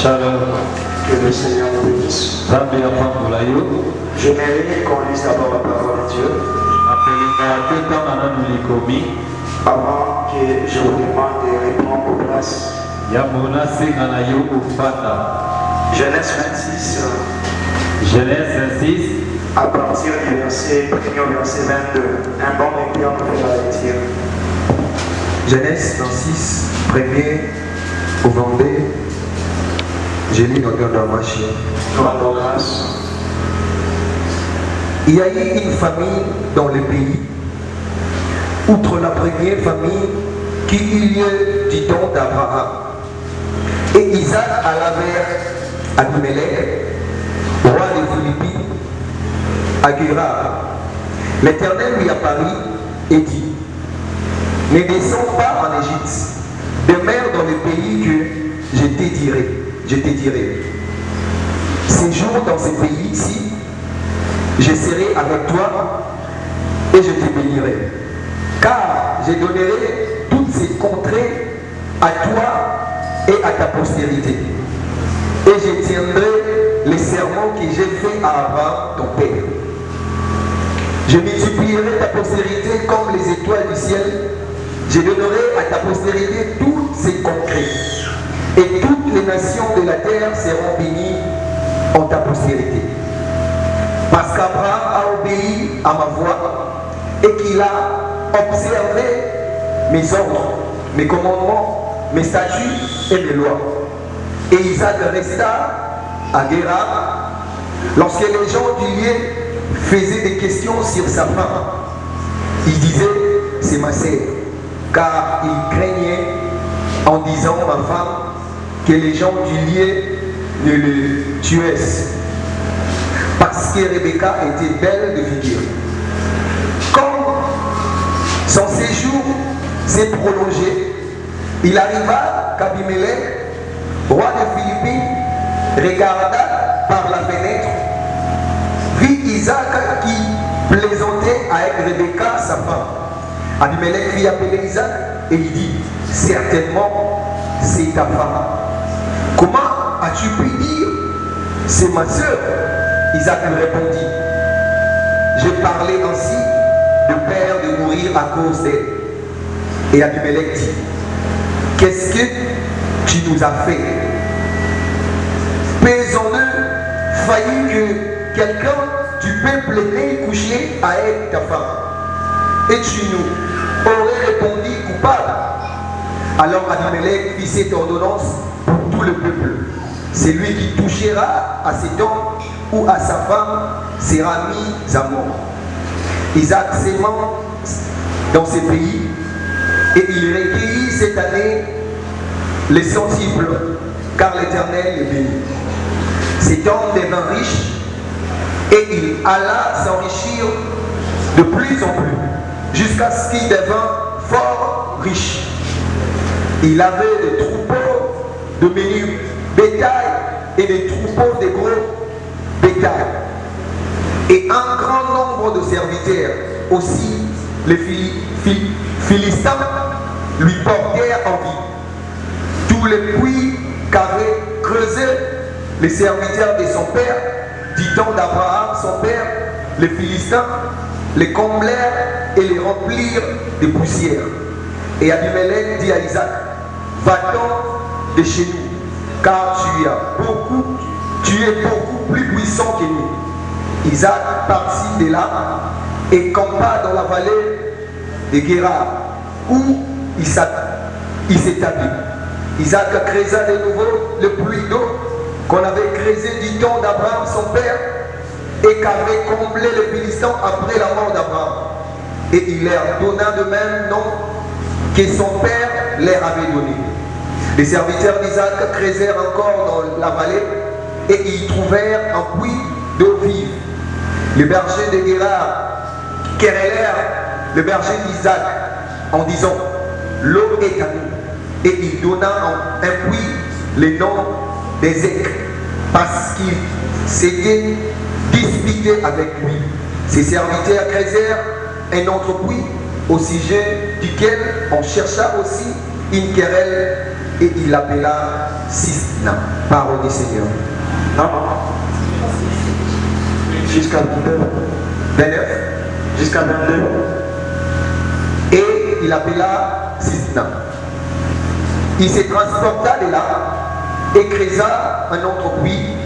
Shalom. Que le Seigneur nous bénisse. J'aimerais qu'on lise d'abord la parole de Dieu avant que je vous demande de répondre aux places. Genèse 26, Genèse 26, à partir du verset 1 au verset 22. Un bon médium pour la lecture. Genèse 26, 1er au 22. Je lis dans la machine. Nous rendons grâce. Il y a eu une famille dans le pays, outre la première famille qui eut lieu du temps d'Abraham. Et Isaac alla vers Abimelech, roi des Philippines, à Guérar. L'Éternel lui apparut et dit: ne descends pas en Égypte, demeure dans le pays que je te dirai. Séjourne dans ce pays-ci, je serai avec toi et je te bénirai. Car je donnerai toutes ces contrées à toi et à ta postérité. Et je tiendrai les serments que j'ai faits à Abraham, ton père. Je multiplierai ta postérité comme les étoiles du ciel. Je donnerai à ta postérité toutes ces contrées. Et toutes les nations de la terre seront bénies en ta postérité. Parce qu'Abraham a obéi à ma voix et qu'il a observé mes ordres, mes commandements, mes statuts et mes lois. Et Isaac resta à Guérar. Lorsque les gens du lieu faisaient des questions sur sa femme, il disait: c'est ma sœur, car il craignait en disant: ma femme, que les gens du lieu ne le tuaient, parce que Rebecca était belle de figure. Comme son séjour s'est prolongé, il arriva qu'Abimelech, roi de Philippines, regarda par la fenêtre, vit Isaac qui plaisantait avec Rebecca, sa femme. Abimelech fit appeler Isaac et il dit: certainement, c'est ta femme. Comment as-tu pu dire: c'est ma sœur? Isaac lui répondit: j'ai parlé ainsi de peur de mourir à cause d'elle. Et Abimelech dit: qu'est-ce que tu nous as fait? Pesons-le, failli que quelqu'un du peuple n'ait couché avec ta femme. Et tu nous aurais répondu coupable. Alors Abimelech fit cette ordonnance pour tout le peuple: celui qui touchera à cet homme ou à sa femme sera mis à mort. Isaac s'aimant dans ce pays, et il recueillit cette année les centiples, car l'Éternel le bénit. Cet homme devint riche, et il alla s'enrichir de plus en plus, jusqu'à ce qu'il devint fort riche. Il avait des troupeaux de menu bétail et des troupeaux de gros bétail. Et un grand nombre de serviteurs. Aussi, les Philistins lui portèrent envie. Tous les puits qu'avaient creusés les serviteurs de son père, du temps d'Abraham, son père, les Philistins les comblèrent et les remplirent de poussière. Et Abimelech dit à Isaac: va-t'en de chez nous, car tu es beaucoup plus puissant que nous. Isaac partit de là et campa dans la vallée de Guérar, où il s'établit. Isaac creusa de nouveau le puits d'eau qu'on avait creusé du temps d'Abraham son père et qu'avait comblé les Philistins après la mort d'Abraham. Et il leur donna de même nom que son père leur avait donné. Les serviteurs d'Isaac creusèrent encore dans la vallée et y trouvèrent un puits d'eau vive. Les bergers de Guérar querellèrent le berger d'Isaac en disant: l'eau est à nous. Et il donna un puits le nom d'Ézek, parce qu'il s'était disputé avec lui. Ses serviteurs creusèrent un autre puits, au sujet duquel on chercha aussi une querelle et il l'appela Sisna. Parole du Seigneur. Non, non. Jusqu'à 29. Jusqu'à 22. Et il l'appela Sisna. Il se transporta de là et créa un autre puits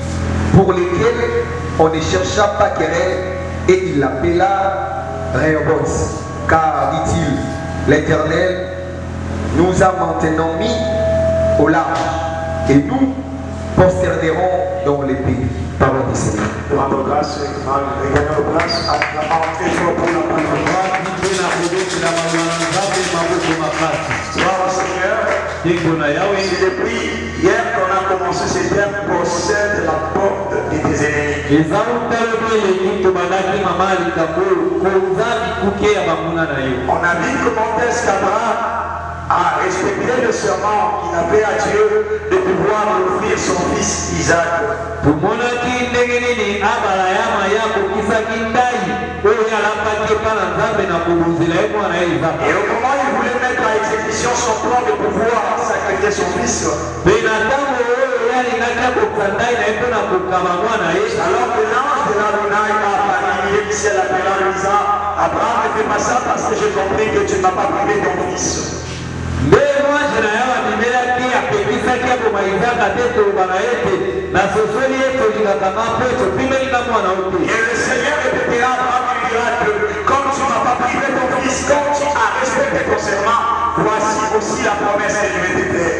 pour lequel on ne chercha pas querelle, et il l'appela Rehoboth. Car, dit-il, l'Éternel nous a maintenant mis au large, et nous posternerons dans les pays. Parole du Seigneur. Pour rendre grâce, regagner grâce à entrer pour la parole. Gloire au Seigneur. C'est depuis hier qu'on a commencé ce thème, possède la porte de tes ennemis. On a vu comment est-ce qu'Abraham a respecté le serment qu'il avait à Dieu de pouvoir offrir son fils Isaac. Et comment il voulait mettre à exécution son plan de pouvoir sacrifier son fils. Alors que l'ange de l'Adonai a apparu du ciel appelant en disant, Abraham ne fais pas ça parce que j'ai compris que tu ne m'as pas privé ton fils. Et le Seigneur répétera à Abraham, il dira que comme tu ne m'as pas privé ton fils, comme tu as respecté ton serment, voici aussi la promesse que je vais te faire.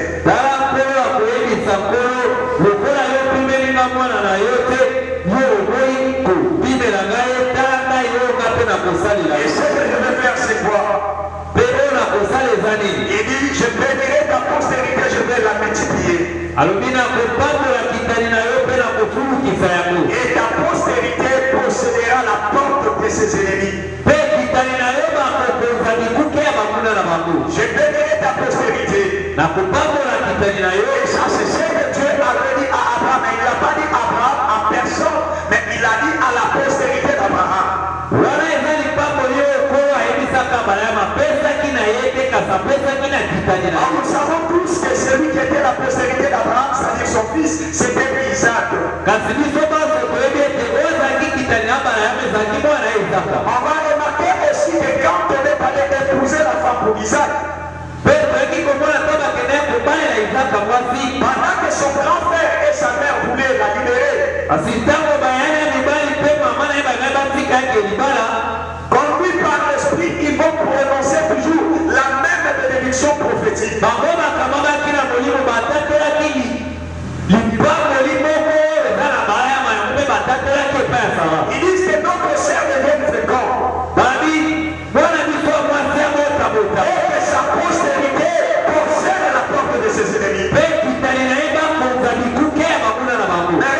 Et ce que je vais faire, c'est quoi? Il dit, je bénirai ta postérité, je vais la multiplier. Et ta postérité possédera la porte de ses ennemis. Je bénirai ta postérité. Et ça, c'est ce que Dieu avait dit à Abraham. Mais il n'a pas dit à Abraham en personne, mais il a dit à la postérité d'Abraham. Nous savons tous que celui qui était la postérité d'Abraham, c'est-à-dire son fils, c'était Isaac. On va remarquer aussi que quand on est allé épouser la femme pour Isaac, pendant que son grand frère et sa mère voulaient la libérer, conduit par l'esprit, ils vont prononcer toujours la même bénédiction prophétique. Ils disent que notre serre devient fécond. Et que sa postérité possède la porte de ses ennemis. Mais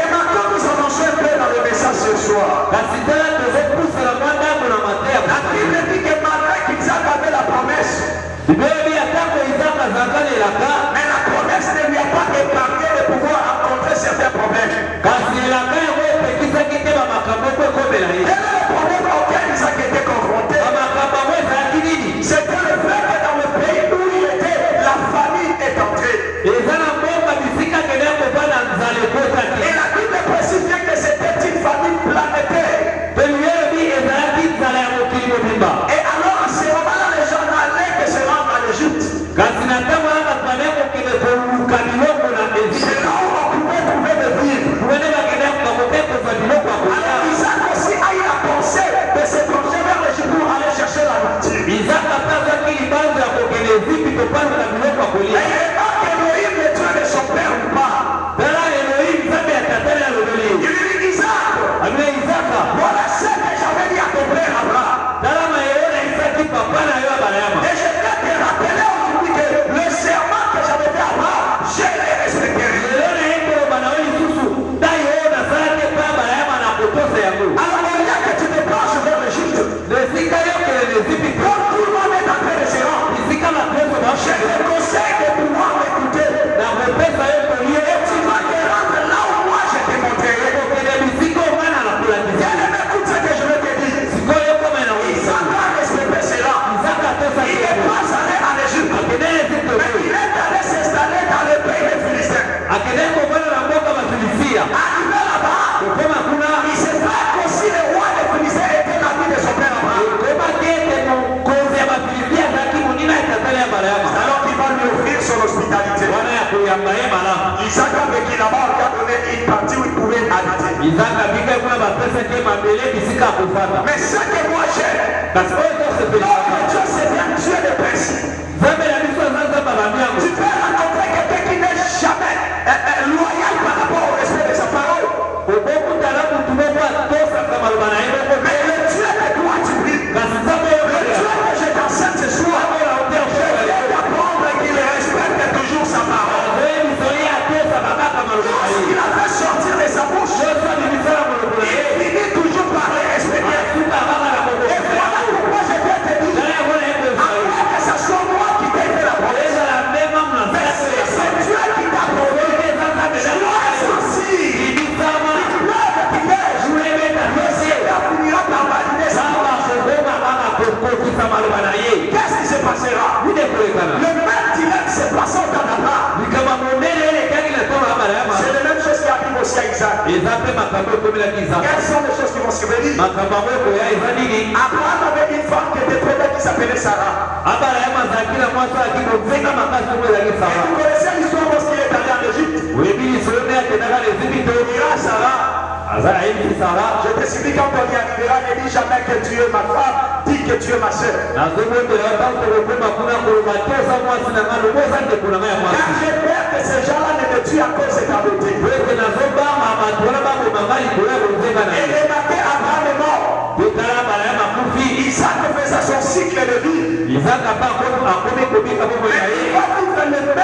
remarquons, nous avançons un peu dans le message ce soir. La Bible dit que malgré qu'Isaac avait la promesse, mais la promesse ne lui a pas épargné de pouvoir rencontrer certains problèmes. Quel est le problème auquel Isaac était confronté? C'était le fait que dans le pays où il était, la famine est entrée. Et la Bible précise bien que c'était une famine planétaire. Et alors à ce moment-là, les gens n'allaient que se rendre en Égypte. C'est là où on pouvait trouver des vivres. Alors Isaac aussi a eu la pensée de se plonger vers l'Égypte pour aller chercher la nourriture. Et il remarque Elohim, le Dieu de son père ou pas. Il lui dit, Isaac, voilà ce que j'avais dit à ton père Abraham. Et je vais te rappeler aujourd'hui que le serment que j'avais fait à Abraham, je l'ai respecté. Isaac a vécu là-bas, il a donné une partie où il pouvait habiter. Mais ce que moi j'aime, notre Dieu c'est bien Dieu de principe. Tu peux rencontrer quelqu'un qui n'est jamais loyal par rapport au respect de sa parole. Mais le Dieu de toi tu pries. Le Dieu que je t'enseigne ce soir, je viens d'apprendre qu'il respecte toujours sa parole. Il a fait sortir de sa bouche. Il finit toujours par les respecter. Et voilà pourquoi je viens te dire, après que ce soit moi qui t'ai fait la promesse, mais si c'est Dieu qui t'a promis, sois sensible. Il pleuve, tu pêches, le Seigneur finira par valider sa promesse. Qu'est-ce qui se passera? Le même dilemme se passe dans Abraham. C'est la même chose qui arrive aussi à Isaac. Quelles sont les choses qui vont se venir? Abraham avait une femme qui était très belle qui s'appelait Sarah. Et vous connaissez l'histoire lorsqu'il est allé en Égypte. Il dira à Sarah, je te supplie quand on y arrivera, ne dis jamais que tu es ma femme, dis que tu es ma soeur. Car j'ai peur que ces gens-là ne me tuent à cause de ta beauté. Et remarquez, Abraham est mort. Isaac faisait son cycle de vie. Mais il va vivre le même,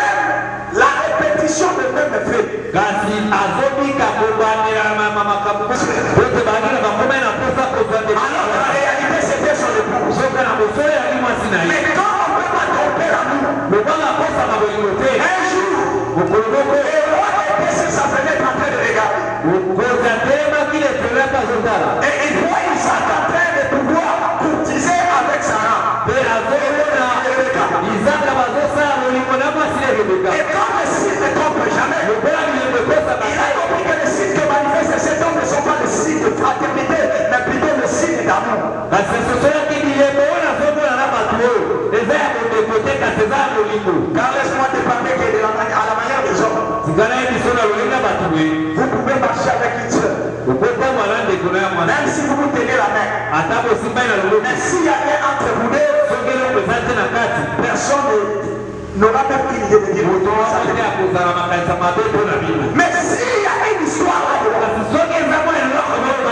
la répétition de même fait. Alors la réalité c'était son épouse. Mais quand on ne peut pas tromper l'amour, un jour, le roi était sur sa fenêtre en train de regarder. Et il voit Isaac en train de pouvoir courtiser avec Sarah. Et comme le signe ne trompe jamais, il a compris que les signes que manifeste cet homme ne sont pas les signes de fraternité, mais plutôt les signes d'amour. Car laisse-moi te parler que à la manière des hommes, vous pouvez marcher avec une soeur. Même si vous vous tenez la main. Mais s'il y a un entre vous deux, personne n'aura même une idée de dire. Mais s'il y a une histoire là-dedans,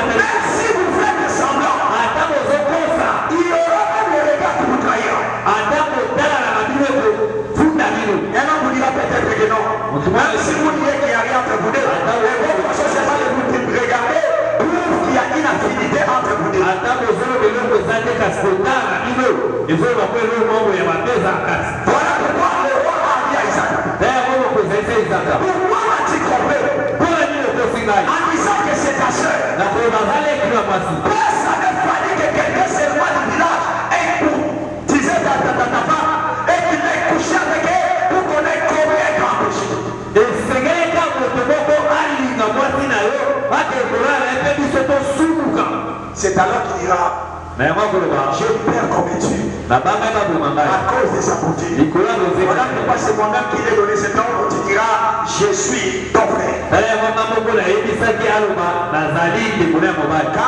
même si vous faites semblant, il y aura même les regards qui vous trahiront. Et non, vous dira peut-être que non. Même si vous dites qu'il n'y a rien entre vous deux, votre chose c'est pas de vous regarder, prouve qu'il y a une affinité entre vous deux. Voilà pourquoi le roi a dit à Isaac, pourquoi m'as-tu trompé en disant que c'est ta soeur? Ça ne fallait que quelqu'un s'éloigne du village et pour disait ta femme et qu'il ait couché avec elle pour qu'on ait commis un grand péché. C'est alors qu'il dira, j'ai peur comme tu à cause de sa beauté. Voilà pourquoi c'est moi-même qui l'ai donné cet ordre. Tu diras, je suis ton frère. Quand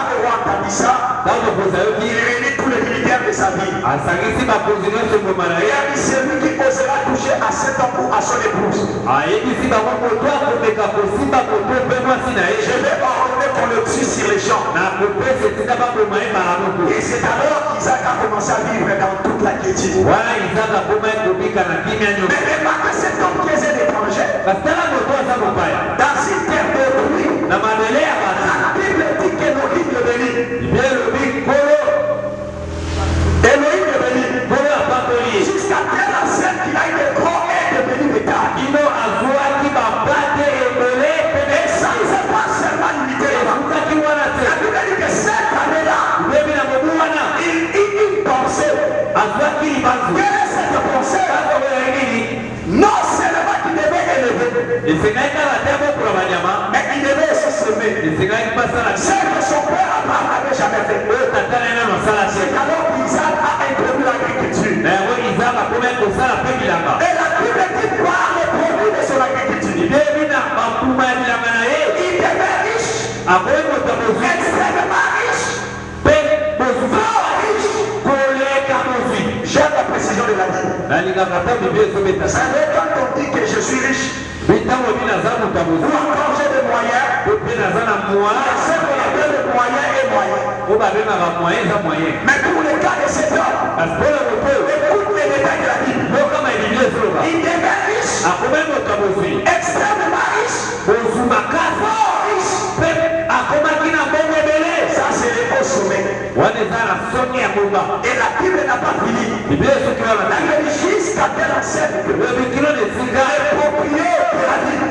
le roi t'a dit ça, il réunit tous les militaires de sa ville. Et a dit, celui qui osera toucher à cet homme ou à son épouse, je vais ordonner qu'on le tue sur les champs. Et c'est alors qu'Isaac a commencé à vivre dans toute la quiétude. Mais remarquez cet homme qui est un étranger. Dans une terre d'autrui, la Bible dit qu'Élohim le bénit. Élohim le bénit. Jusqu'à telle enseigne qu'il a été grand et devenu métal. Et ça ne s'est pas seulement limité là-bas. La Bible dit que cette année-là, il pensait. Quelle est cette pensée? Non seulement qu'il devait élever, extrêmement riche, j'aime la précision de la Bible. Ça veut quand on dit que je suis riche, ou encore j'ai des moyens, ce qu'on appelle le moyen et moyen. Mais pour le cas de cet homme, écoute les détails de la Bible. Il devient riche, extrêmement riche, fort riche. Ça c'est le haut sommet. Et la Bible n'a pas fini. La Bible dit jusqu'à telle enseigne que les propriétaires de la ville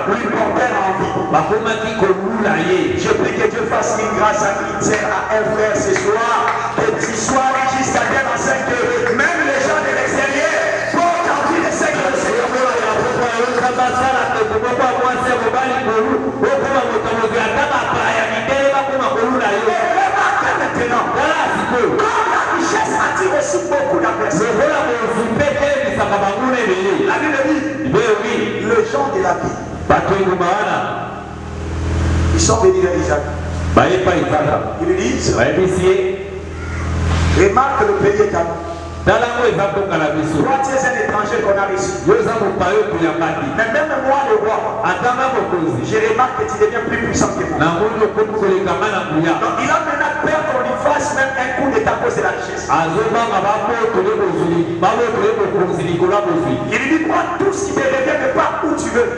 lui portèrent envie. Je prie que Dieu fasse une grâce entière à un frère ce soir, que tu sois jusqu'à telle enseigne que même les gens de l'extérieur portent envie de ce que le Seigneur veut. Maintenant, quand la richesse attire aussi beaucoup d'adversaires, la Bible dit, les gens de la vie, ils sont venus vers Isaac. Ils lui disent, remarque le pays est à nous. Toi, tu es un étranger qu'on a reçu. Mais même moi, le roi, je remarque que tu deviens plus puissant que moi. Donc, il a maintenant peur qu'on lui fasse même un coup d'état à cause de la richesse. Il lui dit, prends tout ce qui te revient de part où tu veux.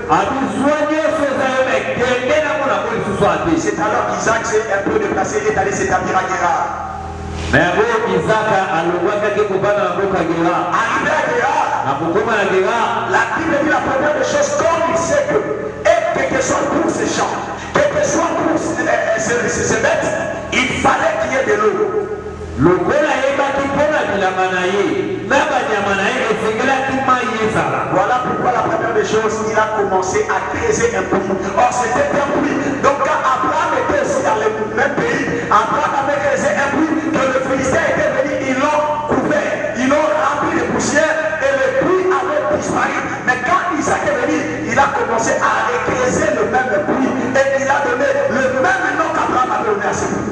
C'est alors qu'Isaac s'est un peu déplacé et est allé s'établir à Guérard. Arrivé à Guérard, la Bible dit la première des choses, comme il sait que, et quel que soit pour ces champs, quel que soit pour ces bêtes, il fallait qu'il y ait de l'eau. Voilà pourquoi la première des choses, il a commencé à creuser un puits. Or c'était un puits. Donc quand Abraham était aussi dans le même pays, Abraham avait creusé un puits, que le Philistin était venu, ils l'ont couvert, ils l'ont rempli de poussière et le puits avait disparu. Mais quand Isaac est venu, il a commencé à recreuser le même puits et il a donné le même nom qu'Abraham avait donné à ce puits.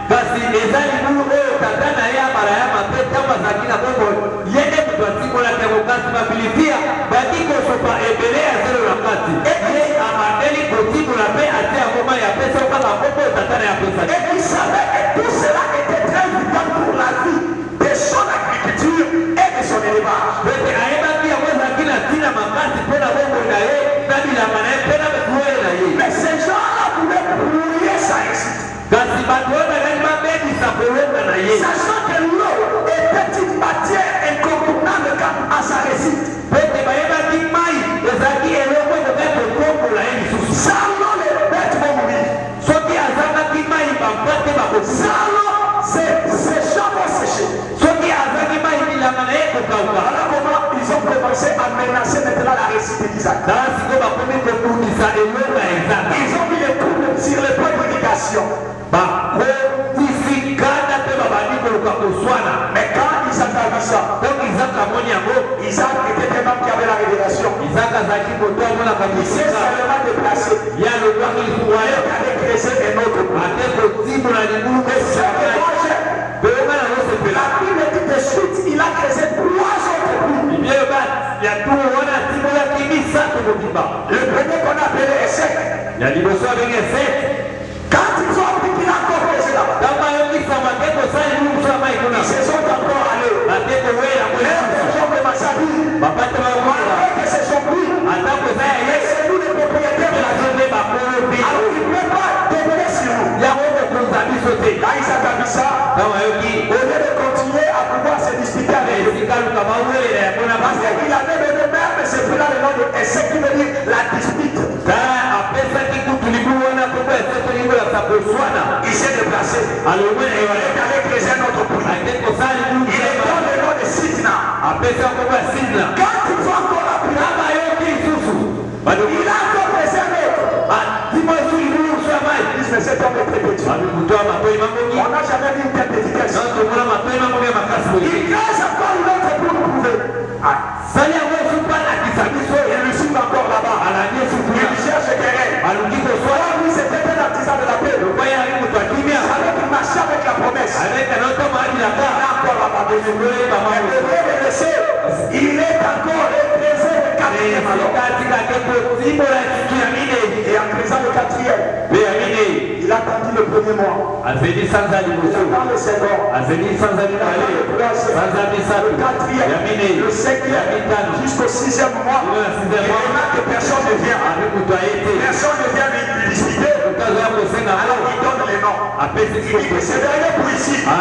kasi eza libulu oyo tata na ye abarayama mpe ntango azalaki na bongo yende moto atimolaki yango kasi babilipia baki kosopa ebele ya zelo na kati ye amandeli kotimola mpe atie yango mai apesa okaka mpopo oyo tata na ye apesaki. Et il savait que tout cela était très vital pour la vie de son agriculture et de son élevage. Pete ayebaki yango ezalaki na ntina makasi mpo na bongo na ye na bilamba na ye mpe na bekuoye na ye. Mais ces gens-là voulaient brouiller sa réussite. Kasi bato oyo bazali babebisa kolonga na ye. Sachant que l'eau était une matière incontournable à sa réussite. Pete bayebaki mai ezalaki eloko ekoki kotombola ye lisusu. Sans l'eau, les bêtes vont mourir. Soki azalaki mai bampa te bakokufa. Sans l'eau, ces champs vont sécher. Soki azalaki mai bilanga na ye kokauka. Voilà comment ils ont commencé à menacer maintenant la réussite d'Isaac. Tala sikoyo bakomi kobundisa elonga ya Isaka. Ils ont mis les coups sur les points d'irrigation. bakotifikana mpe babandi koluka koswana. Mais quand Isaac a vu ça, donc Isaac amoni yango, Isaac était un homme qui avait la révélation. Isaac azalaki koto amonaka Il s'est mosika seulement déplacé. ya lobwaki lifuwaya Il avait créé un autre point. ate kotimola libulu Et ce que moi j'aime, beyoka na yosepela la Bible dit de suite, il a créé 3 autres puits. biblia yoba ya tulu wana atimolaki misato mobimba. Le premier qu'on appelait Essek. ya liboso abenge Eset. Quand ils ont appris qu'il a encore créé là-bas, ntango ayokisama te kosala libulu mosu ya mai kuna ils se sont encore allés. ate kowela Même les gens de Massabi, bapate bakola malgré que c'est son puits, atako eza ya mais ye c'est nous les propriétaires de la zone. nde bakolo mpe Alors il ne peut pas demeurer sur nous. yango kokonza biso te. Là, Isaac a vu ça. ntango ayoki Au lieu de continuer à pouvoir se disputer avec eux, esika luka bawelela yango na parce basi qu'il avait donné même ce puits-là le nom de Essek qui veut dire la dispute. tala apesaki kutu libulu wana poko eseto libolasa koswana Il s'est déplacé. alongwe na Il yo est allé créer un autre puits. ate kosala libulu Il est dans le nom de Sitna. apesa koko ya sidna Quand ils ont encore appris, kaka ayoki lisusu il a encore créé un autre. atimosu libulu mosu ya mai Ils disent, mais cet homme est très petit. babikutu ya matoi mamoki On n'a jamais vu une telle petitesse. non tomona matoi mamoki ya makasi boye Il crée encore une autre pour nous prouver. sali yango esupa na Et en présent le quatrième, il attendit le premier mois. Il attend le second. Le quatrième, le cinquième, jusqu'au sixième mois. Et maintenant que personne ne vient. Personne ne vient lui discuter. Alors il donne les noms. Il dit que c'est derrière pour ici. Ça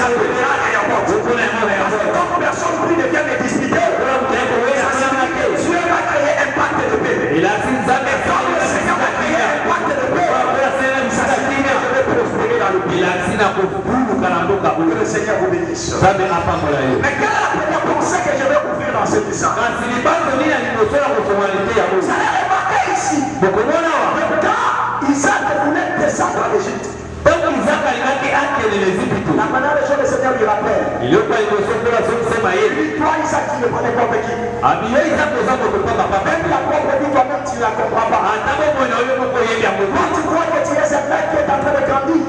peut bien et apporte. Parce que quand personne ne vient me discuter, ça signifie que Dieu va créer un pacte de paix. Et quand le Seigneur va créer un pacte de paix, ça signifie que je vais prospérer dans le pays. Que le Seigneur vous bénisse. Mais quelle est la première pensée que je vais ouvrir dans ce message? Vous allez remarquer ici. Quand Isaac voulait descendre à l'Égypte, la manière des choses, le Seigneur lui rappelle. Lui, toi, Isaac, tu ne connais pas qui. Même ta propre vie, toi-même, tu ne la comprends pas. Toi, tu crois que tu es un mec qui est en train de grandir.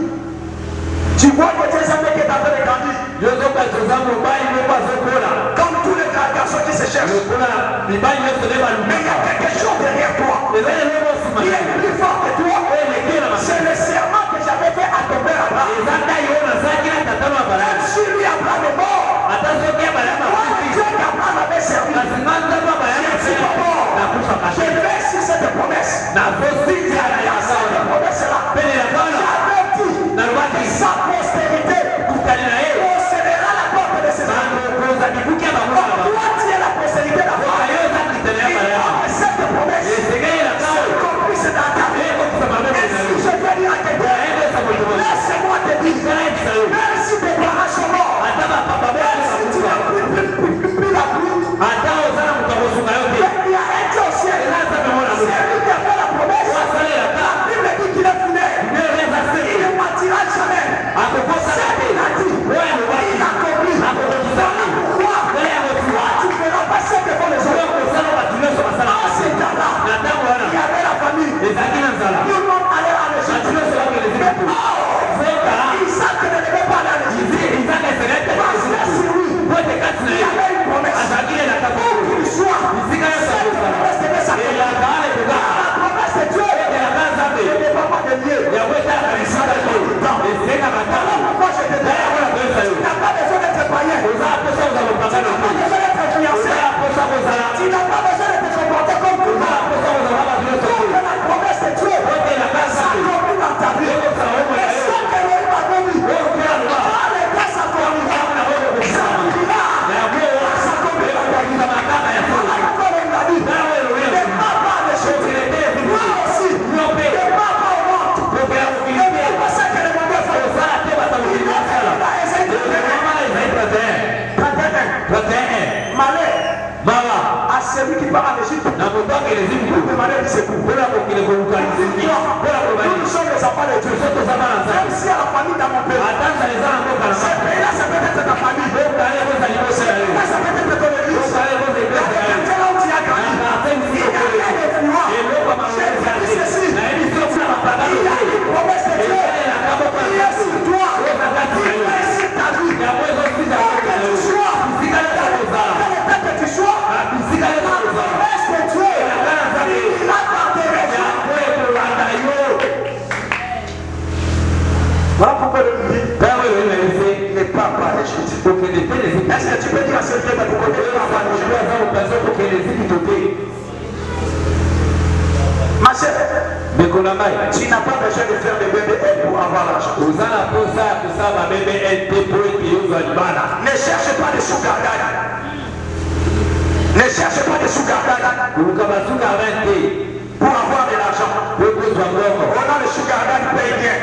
Tu vois que tu es un mec qui est en train de grandir. Comme tous les garçons qui se cherchent. Mais il y a quelque chose derrière toi qui est plus fort que toi. C'est le serment que j'avais fait à ton père Abraham. Même si lui Abraham est mort, moi le Dieu qu'Abraham avait servi, je ne suis pas mort. Je vais sur cette promesse. Cette promesse-là, j'avais dit que sa postérité possédera la porte de ses amis. Toi, tu es la postérité d'Abraham. Et cette promesse, c'est compris, c'est dans ta vie. Et si je dois dire à quelqu'un, laisse-moi te dire, même si tes parents sont morts, même si tu n'as plus la pluie, il y a un Dieu au ciel. C'est lui qui a fait la promesse. La Bible dit qu'il est fidèle. Il ne mentira jamais. C'est lui qui l'a dit. Il a compris. Voilà pourquoi toi, tu ne feras pas ce que font les autres. En ce temps-là, il y avait la famille. Tout le monde allait à l'Égypte. Mais Isaac ne devait pas aller à l'Égypte. Parce que sur lui, il y avait une promesse. Pour qu'il soit, cette promesse devait s'accomplir. La promesse de Dieu ne dépend pas de Dieu. Ça dépend du temps. Voilà pourquoi je te dis, tu n'as pas besoin d'être païen. Tu n'as pas besoin d'être influencé. Tu n'as pas besoin de te comporter comme tout le monde. Pour que la promesse de Dieu s'accomplit dans ta vie. Et ce que Elohim a promis, quand les temps s'accomplira, ça finira. Ça s'accomplira dans ta vie. Voilà pourquoi Elohim l'a dit. Ne pars pas à l'échec. Moi aussi, ne pars pas au monde. Ne fais pas ça que les mauvais font. Il a Ézéchiel 31. Malheur à celui qui part à l'Égypte. Le malheur du secours. Nous sommes les enfants de Dieu. Même si à la famille dans mon pays, ce pays-là, ça peut être ta famille. Ce pays-là, ça peut être ton église. Là où tu as grandi, il y a rien de fouillard. J'ai dit ceci. Il y a une promesse de Dieu qui est sur toi. Qui est sur ta vie. Que tu sois. Quel état que tu sois. La promesse de Dieu, il a gardé. Voilà pourquoi le dit, ne pars pas à l'Égypte. Est-ce que tu peux dire à celui qui est à ton côté, ne pars pas à l'Égypte? Ma chère, tu n'as pas besoin de faire des BBL pour avoir l'argent. Ne cherche pas de sugar daddy. Ne cherche pas de sugar daddy pour avoir de l'argent. On a le sugar daddy paye bien.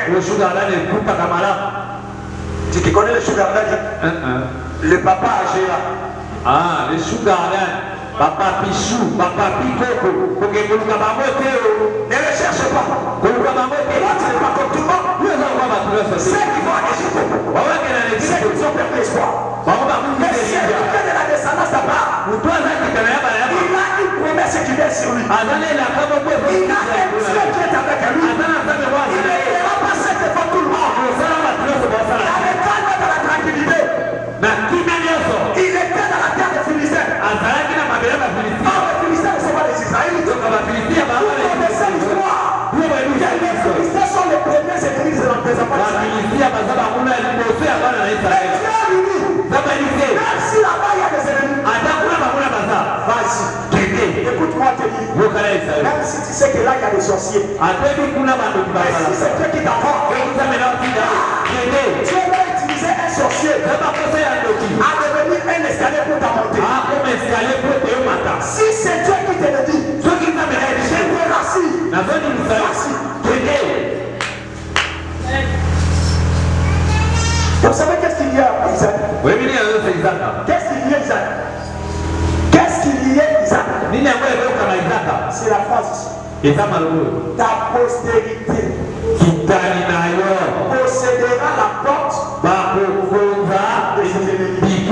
Tu te connais le sugar daddy? Le papa âgé là. Ah, le sugar daddy. Papa Pichou, Papa Picoco, pour que vous ne le cherche pas. Toi, tu n'es pas comme tout le monde. Ceux qui vont à l'Égypte, ceux qui ont perdu l'espoir. Mais si tu es de la descendance d'Abraham, il a une promesse qui vient sur lui. Il a un Dieu qui est avec lui. Il ne fera pas cette fois tout le monde. Il a le calme dans la tranquillité. Il était dans la terre des Philistins. Or, les Philistins que là il y a des sorciers. Et si c'est Dieu qui t'envoie, Dieu va utiliser un sorcier à devenir un escalier pour t'apporter. Si c'est Dieu qui te le dit, je te rassure. Vous savez qu'est-ce qu'il y a à Isaac? Qu'est-ce qu'il y a Isaac? Qu'est-ce qu'il y a Isaac? C'est la phrase ici. Ta postérité possédera la porte des ennemis.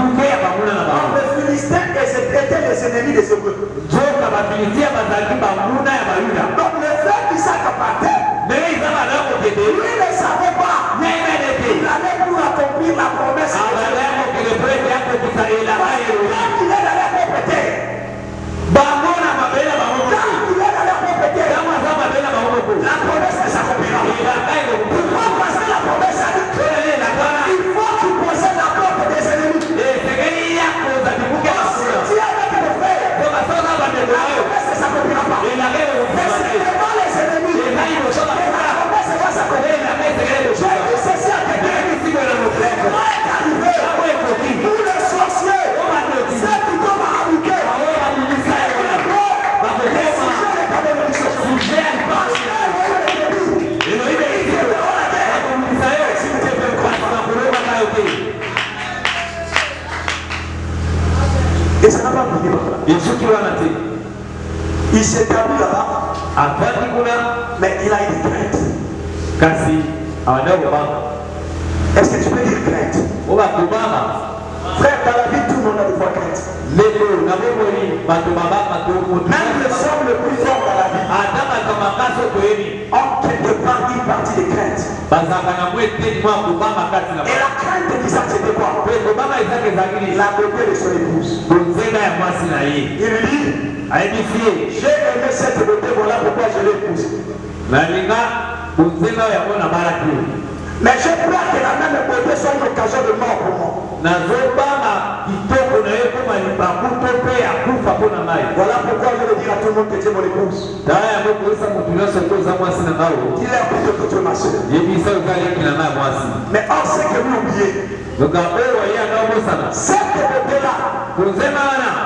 Alors les Philistins étaient les ennemis des Hébreux. Donc le fait qu'Isaac partait, lui ne savait pas. Il allait pour accomplir la promesse. Quand il est dans la propriété, la promesse s'accomplira. Pourquoi? Parce que la promesse a dit il faut qu'il possède la porte des ennemis. Si tu es avec le frère, la promesse ne s'accomplira pas. Mais c'est devant les ennemis que la promesse va s'accomplir. J'ai dit ceci à quelqu'un qui est arrivé pour le sorcier. C'est plutôt marabouteux. Et ça n'a pas brillé par là. Il s'est établi là-bas, mais il a une crainte. Est-ce que tu peux dire crainte? Frère, dans la vie, tout le monde a des fois crainte. Même les hommes les plus forts dans la vie ont quelque part une partie de crainte. Et la crainte d'Isaac, c'était quoi? La beauté de son épouse. Il lui dit, j'ai aimé cette beauté, voilà pourquoi je l'ai épousée. Mais j'ai peur que la même beauté soit une occasion de mort pour moi. Voilà pourquoi je veux dire à tout le monde que tu es mon épouse. Dis-leur plutôt que tu es ma soeur. Mais on sait que vous oubliez. Cette beauté-là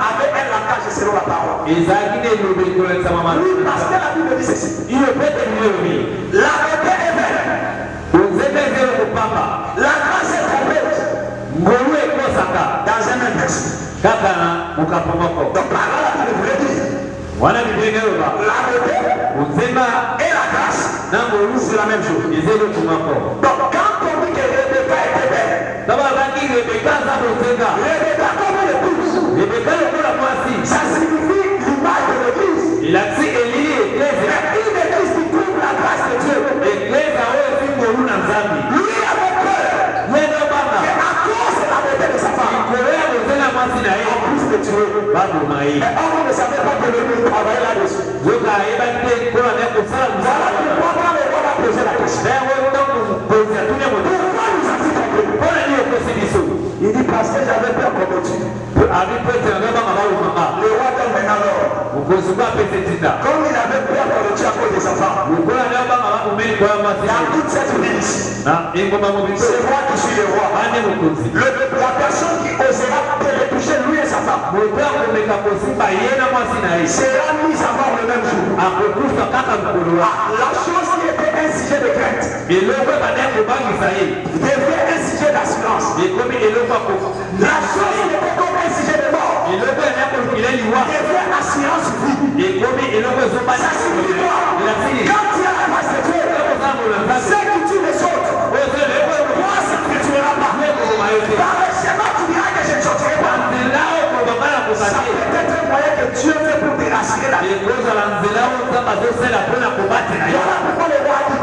avait un langage selon la parole. Oui, parce que la Bible dit ceci. La beauté est belle. La grâce est complète. Dans un même texte. Donc par là, la Bible voulait dire la beauté et la grâce, c'est la même chose. Donc quand on dit que Rebecca était belle, Rebecca comme une épouse, ça signifie l'image de l'église. Mais une église qui trouve la grâce de Dieu. Lui avait peur qu'à cause de la beauté de sa femme, en plus de tuer. Mais on ne savait pas que l'ennemi travaillait là-dessus. Voilà pourquoi on va poser la question. Pourquoi nous a-t-il trompé? Il dit parce que j'avais peur qu'on me tue. Le roi donne maintenant l'ordre. Comme il avait peur qu'on le tue à cause de sa femme, dans toute cette ville ici, c'est moi qui suis le roi. La personne qui osera le toucher lui et sa femme sera mise à mort le même jour. La chose qui était un sujet de crainte devient un sujet d'assurance. La chose qui était comme un sujet de mort devient assurance vie. Ça signifie quoi? Quand tu as la grâce de Dieu, ceux qui tuent les autres, moi ça ne te tuera pas. Par le chemin, tu diras que je ne sortirai pas. Ça peut être un moyen que Dieu fait pour te rassurer la vie. Voilà pourquoi le roi dit,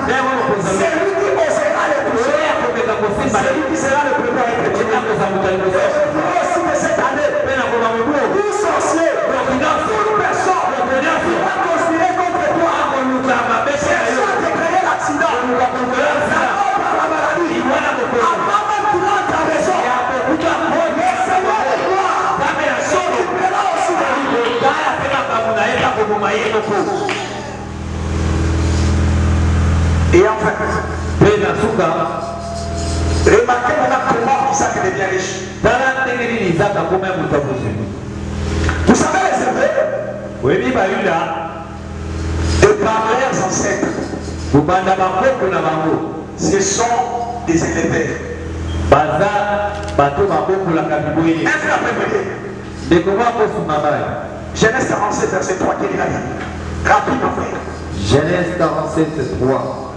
c'est lui qui osera les toucher. C'est lui qui sera le premier à être tué. Et je dirais aussi que cette année, tout sorcier, toute personne qui va conspirer contre toi, cherche à te créer l'accident, la mort par la maladie, avant même qu'il entre à la maison, le Seigneur de gloire s'occupera aussi de lui. suka. Remarquez maintenant comment Isaac devient riche. Tala ndenge nini Isaac akoma moto ya bozwi. Vous savez les Hébreux, Oyebi bayuda de par leurs ancêtres, kobanda bakoko na bango ce sont des éleveurs. baza bato babokolaka biboye. Un peu après venir. Ndeko moko nsima bai. Genèse 47, verset 3, quel est la vie? Rapidement, frère. Genèse 47, 3.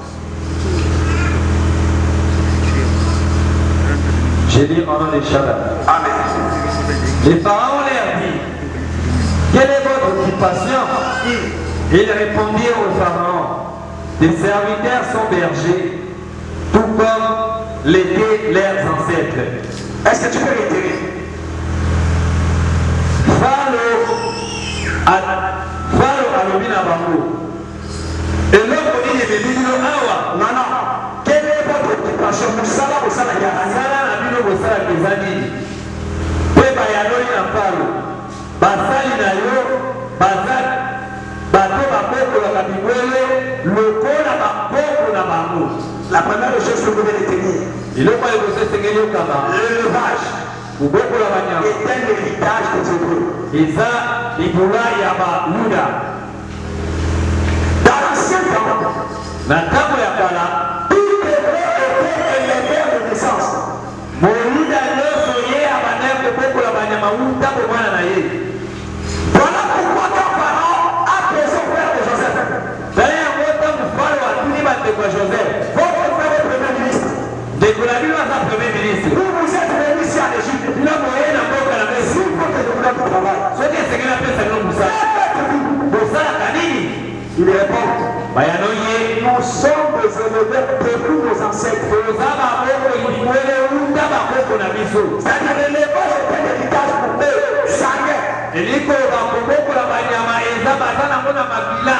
J'ai dit en nom de Shabbat. Amen. Les parents leur dit, quelle est votre occupation? Ils répondirent au pharaon, les serviteurs sont bergers, tout comme l'étaient leurs ancêtres. Est-ce que tu peux réitérer? Pharaon alobi na bango. Eloko nini bebino awa? Non, non. Quelle est votre occupation? Moussala, Moussala, Basala na bino bosala eza nini? Mpe bayanoli na Pharaon. Basali na yo baza bato bakokolaka bibwele lokola bakoko na bango. La première chose que vous devez retenir, Eloko ya liboso esengeli yokama. l'élevage Kobokola banyama. est un héritage des Hébreux. Eza libula ya bayuda. Dans l'ancien temps, Na ntango ya kala tout Hébreu était éleveur de naissance. moyuda nyonso ye abandaki kobokola banyama ntango mwana na ye. Voilà pourquoi quand Pharaon a posé au frère de Joseph, Tala yango ntango Pharaon atuni bandeko ya Joseph. votre frère est premier ministre. Ndeko na bino aza premier ministre. Vous vous êtes venu ici en Égypte. Bino boye na mboka na Misri. Il faut que je vous donne du travail. Soki esengeli apesa bino mosala. Que faites-vous? Bosalaka nini? Il répond, Bayano ye nous sommes des éleveurs depuis nos ancêtres. toza bakoko libwele uta bakoko na biso. C'est-à-dire l'élevage est un héritage pour eux, sanguin. Eliko bakobokola banyama eza baza nango na mabila.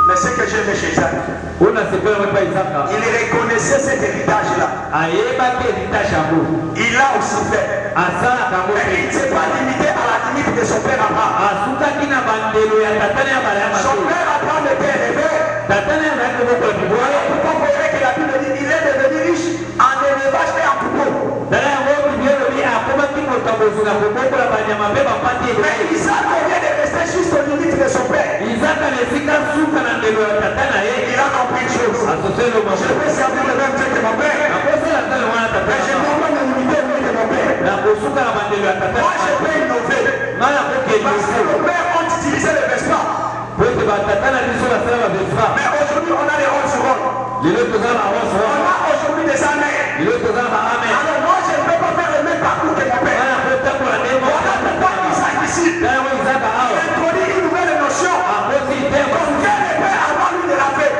Mais ce que j'aime chez Isaac, Ona sepela mwepa Isaka. il reconnaissait cet héritage-là. Ayebaki héritage yango. Il a aussi fait. Asalaka yango Mais il ne te. s'est pas limité à la limite de son père Abraham. Asukaki na bandelo ya tatane ya bala ya Son maso. père Abraham était élevé. Tatane ya zaki kobokola bibwele. Pourquoi vous voyez que la Bible dit qu'il est devenu riche en élevage et en troupeau. Tala yango bibielo bi akomaki moto akozela kobokola banyama mpe bapati Mais ebele. Isaac au lieu de rester juste aux limites de son père, Isaka na esika suka na ndelo ya tata na ye. il a compris une chose. Asoselo Je moshe. peux servir le même Dieu que mon père. Nakosala tala wana tata Mais je ne na dois pas me limiter au lieu de mon père. na kosuka na bandelo ya tata Moi, na je peux innover. ngana kokende Parce que nos pères ont utilisé le vespa. po ete batata na biso basala babesra. Mais aujourd'hui, on a les Rolls Royce. Lelo toza na Rolls On Royce. a aujourd'hui des années. Lelo toza na Amen. Alors moi, je ne peux pas faire le même parcours que mon père. Ngana kotakola ndenge Voilà pourquoi Isaac ici tala yango Isaka awa introduit une nouvelle notion. akosi tembo Donc, quel est le père avant lui de la paix?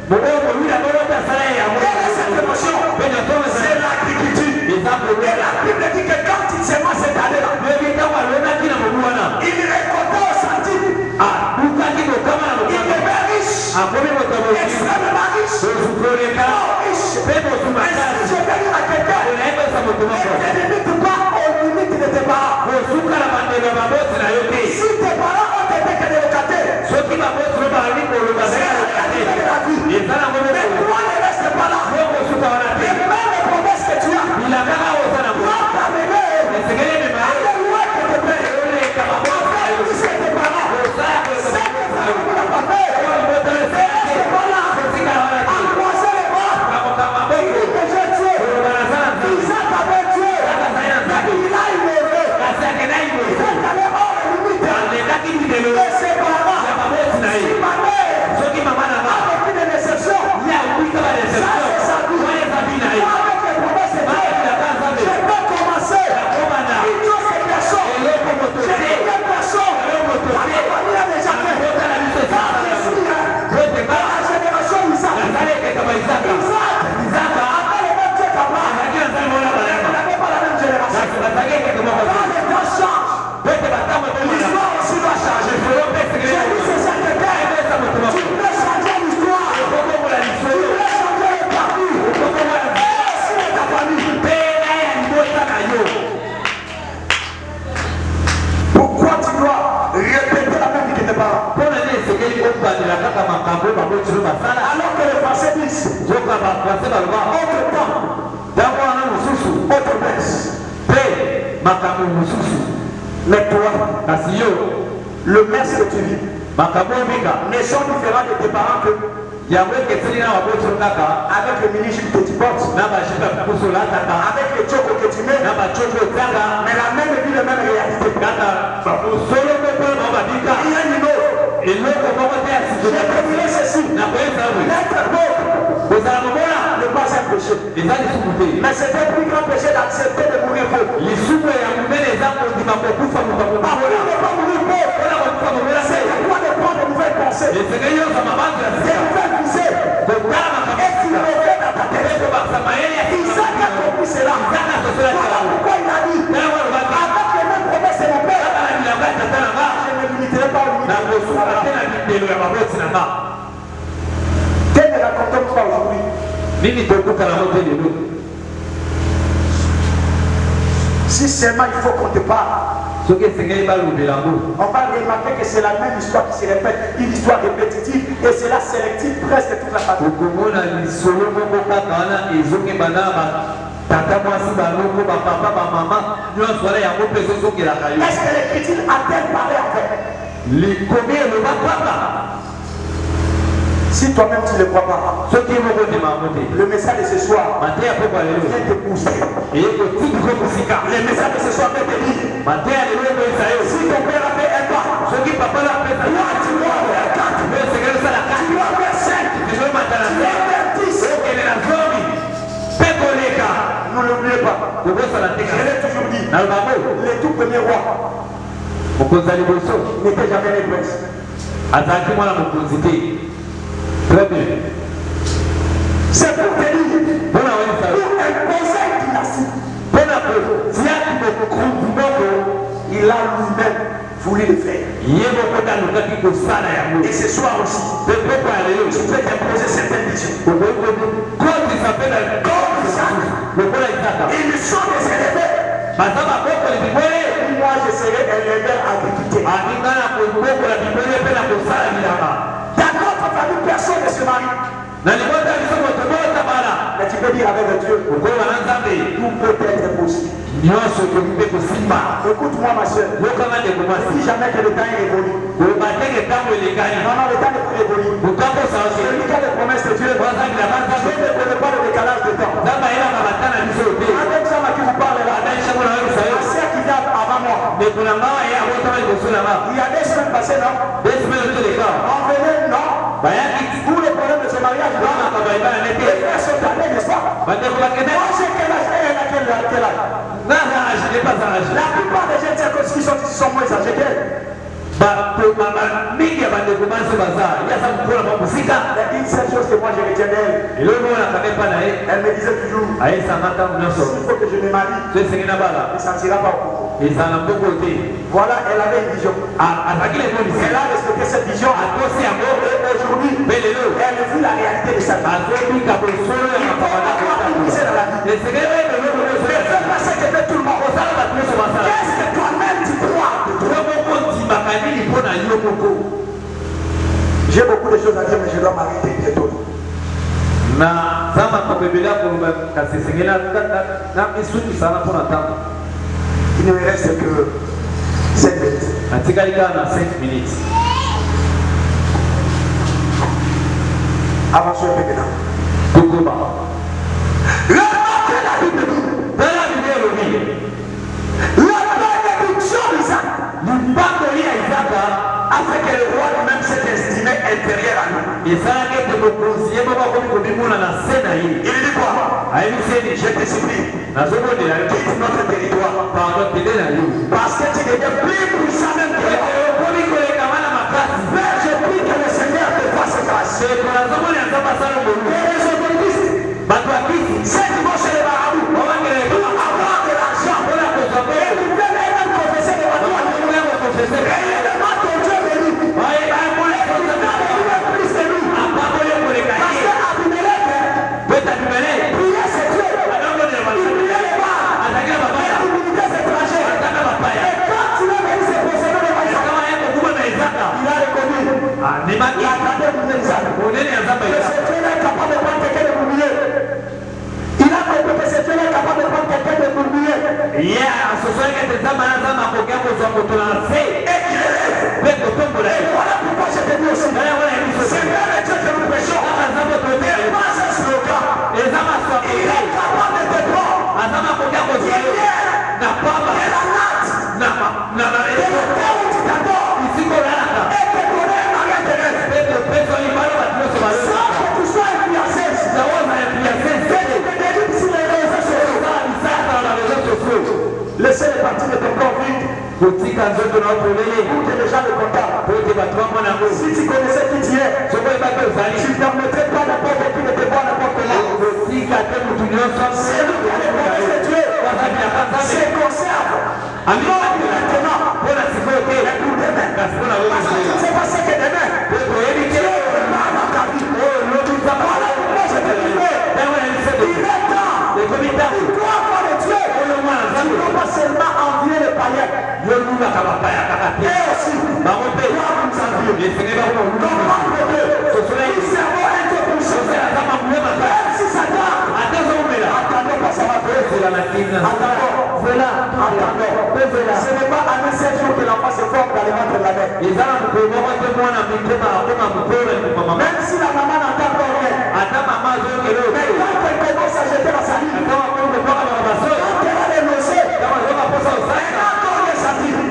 moboko kolwila kolota asala ye yango. Quelle est cette notion? Pe nyonso C'est l'agriculture. eza Et problème. la Bible dit que quand il semence cette année-là, Lobi ntango alonaki na mobu wana il récoltait au centime. abukaki kokama na Il mokama devait riche, akomi moto ya mokili extrêmement riche. kosukoleka Non, riche. mpe motu Mais makasi si je peux dire à quelqu'un, onayebesa moto ne moko te limite pas aux limites de tes parents. kosuka na bandelo ya babosi na yo te. Si tes parents ont été que des locataires, soki babosi no bazali koloba c'est zela la réalité de la vie. eza nango Mais moko toi, ne reste pas là. yo kosuka wana te Les mêmes promesses que tu as, bilakaka oza na doivent t'amener esengeli à mema aller loin que tes pères. oleka babosi na yo Plus que tes parents. osala C'est que ça ne va pas faire. Ne reste pas là. kosikala wana te Croisez les bras. bakoka maboko Que je Dieu. koloba na zala nzambe Isaac avait Dieu. akazali na nzambe Il a innové. kasi akendaki Il boye est allé hors des limites. alekaki bidelo Et ses parents, ya babosi na ye ma mère, soki mama na nga avec une déception. ye akubika badeception wana eza bi na ye Avec les promesses de Dieu. babilaka nzambe Je peux commencer. akobana Il doit cette personne. eloko moto Je te dis une personne. eloko moto La te famille a déjà fait. akotala biso Car je suis po ete nga la génération Isaac. nazali ekeka baisaka izaka Après le même Dieu qu'Abraham. azalaki na nzambe wana On balema n'avait pas la même génération. kasi bazalaki ekeke moko te Quand les temps changent, po ete batango ekomana l'histoire aussi doit changer. lelo mpe Je dis esengeli c'est ça quelqu'un. epesa moto Tu moko peux changer l'histoire. okokombola Tu lisolo peux changer le parcours. okokombola Et aussi de ta famille. mpe na ya libota na yo Pourquoi tu dois répéter la même vie que tes parents? mpo na nini esengeli kobandela kaka makambo babotino basala Alors que le français disent, Zoka bakwase baloba autre temps, ntango wana mosusu autre messe. mpe makambo mosusu. Mais toi, Kasi yo le messe que tu vis, makambo omika ne sont différents de tes parents que yango ekeseni na baboso kaka avec le mini-jupe que tu portes, na bajipe ya kokoso olataka avec le tchoko que tu mets, na bacoko otanga mais la même vie, la même réalité. kaka mosolo moko na babika Il y a une autre. eloko moko te ya J'ai sikoa défini ceci. na koyesa we L'être pauvre kozala mobola n'est pas un péché. eza lisumu te Mais c'est un plus grand péché d'accepter de mourir pauvre. lisumu ya monene eza kondima kokufa moto Apprends akomobola ne pas mourir pauvre. mpona kokufa mobola C'est te à toi de prendre de nouvelles pensées, esengeli yoka mabanzo ya de sika nouvelles visées. kotala makambo Et tu le fais dans ta mpe tête. kobakisa mayele ya Isaac a compris cela. Isaac a compris cela. Voilà pourquoi il a dit, tala wana obaki avec les mêmes promesses de mon père, kaka na bilamba ya tata na nga je ne me limiterai pas au na limite. kosuka te na bibelo ya baboti na nga Que ne racontons pas aujourd'hui? nini tokutana mo te lelo Si seulement il faut qu'on te parle, soki esengeli balobela yango on va remarquer que c'est la même histoire qui se répète, une histoire répétitive, et cela sélective presque toute la famille. okomona lisolo moko kaka wana ezokeba na batata mwasi baloko bapapa bamama nyonso wana yango mpe ezozokelaka yo Est-ce que l'écriture a-t-elle parlé en fait? likomi eloba kaka Si toi-même tu ne le crois pas, soki moko ndima yango te le message de ce soir mateya pokwa lelo vient te pousser. eye kotiki kobusika Le message de ce soir vient te dire, mateya lelo ekoyisa yo si ton père a fait un pas, soki papa na apesa toi tu dois faire 4, yo esengeli osala tu kati dois faire 5, ezomata na tu dois se faire 10. okende na zomi mpe koleka Ne l'oubliez pas. kobosana te Je l'ai toujours dit, na lobango les tout premiers rois mokonzi ya liboso n'étaient jamais les princes. azalaki mwana mokonzi te très bien C'est pour te dire, mpona oyebisa yo pour imposer une dynastie, mpona kotiaki mokonzi moko il a lui-même voulu le faire. ye moko nde alukaki kosala yango Et ce soir aussi, mpe poko ya lelo tu peux t'imposer certaines visions. kotisa mpe na lokola isaka Ils sont des élevés. baza bakokoli bibwele Moi, je serai élevé agriculteur. aninga na kobokola bibwele mpe na kosala bilanga Dans notre famille, personne ne se marie. na libota biso moto botabala Mais tu peux dire avec Dieu, okoyoba na nzambe tout peut être possible. nyonso tokoki mpe kosimba Écoute-moi, ma soeur. yokanga ndeko Si mwasi jamais que le temps est révolu, koloba ndenge ntango elekani non, le temps n'est plus révolu. motango osala te Celui qui a les promesses de Dieu, wazangilaka Dieu nzambe ne connaît pas le décalage de temps. nzambe ayelaka batana biso te Avec ça, qui vous parle là, adaishango na oyebisa yo la sœur qui vient avant moi, ndeko na nga ye abotama liboso na nga il y a 2 semaines passées, non? desimene toleka On venait, non? bayaki Pour le problème de ce mariage, non? bamaka bayibana Les nete frères sont allés, n'est-ce pas? bandeko bakende Moi, j'ai quel âge? Elle a quel âge? naza age ne pas age La plupart des jeunes qui sont ici sont moins âgés qu'elle. mingi ya bandeko basi baza yasa mpona bamusika Mais une seule chose que moi je retiens d'elle, eloko monaka mpe mpa na ye elle me disait toujours, ayesanga ntango nyonso il faut que je me marie, so esengi na bala il ne sentira pas au Congo. ezala na mboko te Voilà, elle avait une vision. azalaki lemonisi Elle a respecté cette vision. atosi yango Et aujourd'hui, mpe lelo elle vit la réalité de sa vie. azobika bosolo ya makambo na C'est dans la vie. esengeli bayeba eloko nyonso Mais fais pas ce que fait tout le monde. osala bato nyonso basala Qu'est-ce que toi-même tu crois de toi? yo moko ndimaka nini mpo na yo moko J'ai beaucoup de choses à dire, mais je dois m'arrêter bientôt. na za makambo ebele akoloba kasi esengeli na misukisana mpo na ntango Il ne me reste que 5 minutes. natikali kaka na 5 minutes Avançons un peu maintenant. tokoba Remarquez la Bible dit, tala bible elobi la bénédiction d'Isaac limbangoli ya izaka a fait que le roi lui-même s'est estimé inférieur à nous. esalaki ete mokonzi ye moko akomi komimona na se na ye Il dit quoi? ayebiseni Je te supplie, nazobondela yo quitte notre territoire. pardon kende na yo Parce que tu deviens plus puissant même que moi. okomi kolekama na makasi Mais je prie que le Seigneur te fasse grâce. seko nazomona nzambe asala molu Et les autoristes, bato ya kisi ceux qui vont chez les marabouts, babangeleka pour avoir de l'argent, mpona kozwa mpe et ils veulent même confesser devant toi. okoya kokonfese Et ils demandent ton Dieu béni. bayebamona Et ils demandent plus de nous. apakoli koleka Parce ye que Abimelech, beta bimele priait ses dieux. adongondela Il priait les barres. azalaki na Et babaya la divinité étrangère. azaka bapaya se et qui élève. mpe kotombola Et ye voilà pourquoi je te dis aussi, Ngai wana yebi so c'est bien le Dieu que nous prêchons. kaka nzambe Il toyebela n'est ye pas un slogan. eza maswako Il est capable de te prendre. aza makoki akozwa yo na pamba Et la natte. na Et le terre où tu t'adores. esika olalaka Et te donner un mariage terrestre. mpe topesa libala bato nyonso Sans que tu sois influencé. baoza influence Que tu te délites sur les réseaux sociaux. bisaka na réseaux sociaux Laissez les parties de ton corps vide. kotika nzoto na opolele Pour que les gens le contactent. po ete bato bamona yango Si tu connaissais qui tu es, soko oyebaki ozali tu ne permettrais pas n'importe qui de te voir n'importe comment. kotika te motu nyonso C'est lui qui a les promesses de Dieu. wazabinaka nzambe C'est conserve. maintenant mpona sikoyo te Et pour demain. kasi mpona Parce que tu ne sais pas ce que demain. po toyebi te Dieu va dans ta vie. oyo lobi nzambe Voilà pourquoi je te disais. ntango na biso Il est temps. ekomi ntango Toi, enfant de Dieu. oyo mwana Tu nzambe ne peux pas seulement envier les païens. yo lulaka bapaya kaka te Et aussi, bango mpe toi, vous enviez. esenge bakoma Comprendre que il cerveau est un peu poussé. aza mamule makasi Même si ça dort. ate ozomela Attendons pas, ça va faire. ezela na ntina Attendons. zela Attendons. Ce n'est pas en un seul jour que l'enfant se forme dans les ventres de la mère. eza na mokolo moko te mwana mitema akoma mokolo ekoma mama Même si la maman n'entend pas rien. ata mama azokele Mais quand elle commence à jeter la salive, ata makolo kokwaka bakabaso quand elle a les nausées, kama azoka posa elle osaka a encore les salives.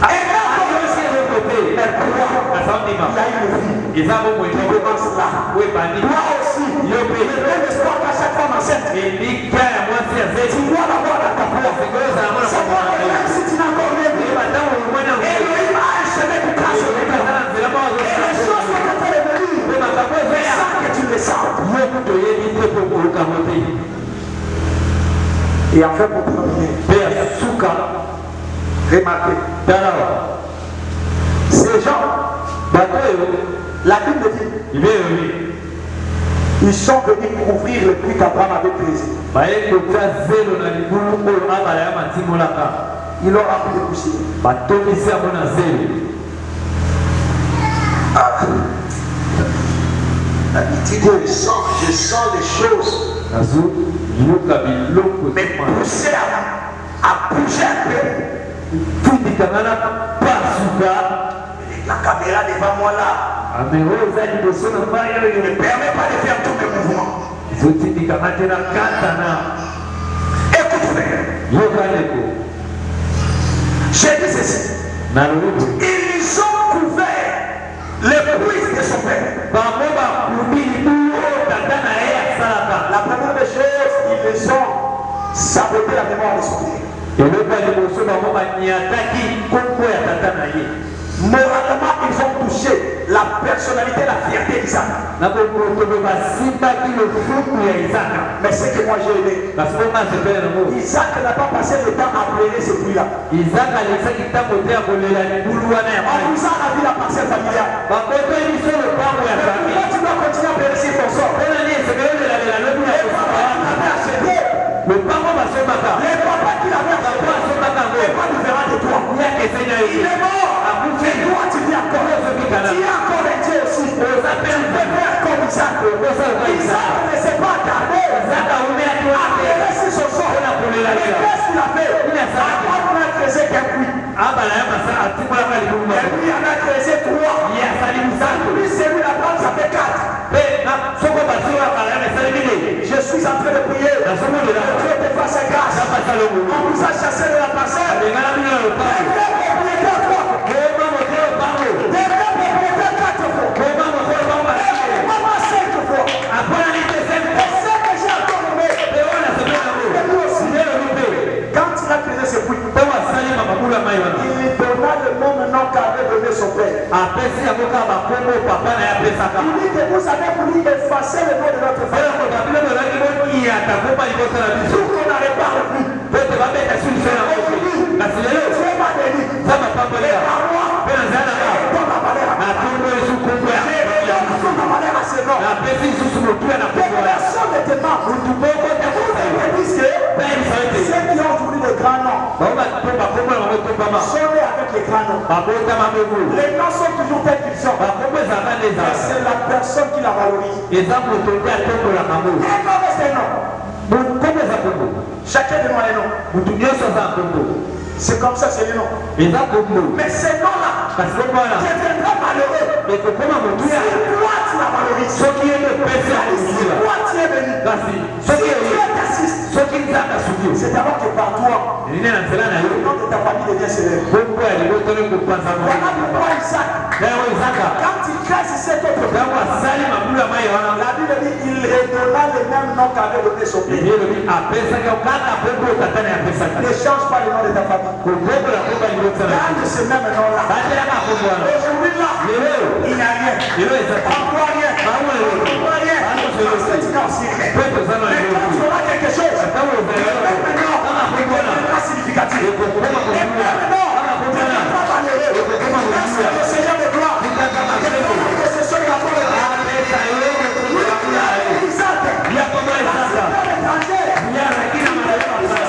Elle a encore les ayosi ezokote Mais pourquoi asaondima il y a une vie eza bomoi qui commence là. oyo ebandi Toi aussi, yo mpe le même espoir qu'à chaque femme enceinte, elika ya mwasi ya tu zeti dois l'avoir dans ta foi. sikoyo ozala mwana Savoir que même si tu n'as encore rien vu, koyeba ntango omwana Elohim a un chemin qui trace le temps. eza na nzela moko Et les azosala choses sont en train de venir mpe makambo ezoya sans que tu le sentes. yo kutu oyebi te po kolukango te Et enfin, pour terminer, mpe ya suka remarquez, tala ces gens, bato oyo la Bible dit, ibeyobi ils sont venus couvrir le puits qu'Abraham avait creusé. baye kotia zelo na libulu oyo abala ya matimolaka Ils l'ont rempli de poussière. batongisi yango na zelo Il dit, je sens les choses. nazoyoka biloko Mais pousser à bouger un peu. tindikanga na pasuka La caméra devant moi là ame oyo eza liboso na ngai ne oyo permet pas de faire tous mes mouvements. ezotindikanga te na katana Écoute frère, yoka ndeko j'ai dit ceci. nalobi boye Ils ont couvert les puits de son père. bango bakubi libulu oyo tata na ye asalaka La première des choses, ils les ont saboté la mémoire de son père. eloko ya liboso bango baniataki nkombo ya tata na ye Moralement, ils ont touché la personnalité, la fierté d'Isaac. na bokotobe basimbaki lofuku ya izaka Mais ce que moi j'ai aimé, kasi bonga sepele nango Isaac n'a pas passé le temps à pleurer ce puits-là. izaka alekisaki ntango te ya kolela libulu wana ya On mai vous a la vie la parcelle familiale. bakotoyi biso lopango ya Mais fami pourquoi tu dois continuer à pleurer sur ton sort? mpona nini esengeli olelalela lobi ya Les papas qui l'avaient acheté, lopango basombaka les papas qui l'avaient bango acheté, asombaka n'est yango pas différent de toi. ya keseni ya Il ye est mort. akufi Et toi, tu vis encore. ozokikana Tu es encore un Dieu aussi. oza mpe Tu peux faire comme Isaac. Isaac ne s'est pas tardé izaka umeaki à wape pleurer sur son sort. mpona Mais kolelalela qu'est-ce qu'il a fait? Abraham n'a creusé qu'un puits. abala ya masa atimolaka libulu Et moko lui en a creusé 3. ye asali misato Lui, c'est lui d'Abraham, ça fait 4. mpe soko basio abala ya esali minei Je suis en train de prier. nazomolela Que Dieu te fasse grâce. napasala On ngulu vous a chassé de la parcelle. abengana bino na Des lopango vrais propriétaires 3 fois. koma mote lopango Des vrais propriétaires 4 fois. koma mote lopango basio Et maman 5 fois. apona nite sempe Et ce que j'ai encore aimé, mpe oyo nasepeli yango lelo mpe quand il a creusé ce puits, ntango asali mababulu ya mai wana il lui donna le même nom qu'avait donné son père. apesi yango kaka bakombo papa na ye apesaka Il dit que vous avez voulu effacer le nom de notre frère. oyo kota bino tozalaki bokiyata koma liboso na biso Pour qu'on n'en reparle plus. po ete babeta solution yango te kasi lelo Dieu m'a béni. za bapambolela À moi, mpe nazala nanga donne la valeur à moi. nakombo yesu kombo ya Donne la valeur à ce nom. napesi lisusu motuya na Que kombo ya personne ne te ment. mutu moko te kosa yo Ils disent que mpe ayebisa yo te ceux qui ont aujourd'hui le grand nom bango bakombo na bango etombama sont nés avec les grands noms. babotama bebo Les noms sont toujours tels qu'ils sont. bakombo ezalaka nde Mais ezalaka c'est la personne qui la valorise. eza moto nde atombolaka ngo Un nom reste un nom. kombo eza kombo Chacun de nous a un nom. mutu nyonso aza na kombo C'est comme ça, c'est le nom. Mais ces noms-là deviendront malheureux. Si toi tu la valorises, si toi tu es béni, si Dieu t'assiste, c'est d'abord que par toi, le nom de ta famille devient célèbre. Voilà pourquoi Isaac, quand il casse cet autre, la Bible dit il redonna le même nom qu'avait donné son père. Ne change pas le nom de ta famille. Garde ce même nom-là. Aujourd'hui là, il n'y a rien. Encore rien. Encore rien. Parce que tu n'as aussi rien. Mais quand tu auras quelque chose, le même nom deviendra significatif. Le même nom deviendra malheureux. Parce que le Seigneur de gloire, il est possession de la foi de Dieu. Isaac, il y a comme un étranger. Il y a Isaac.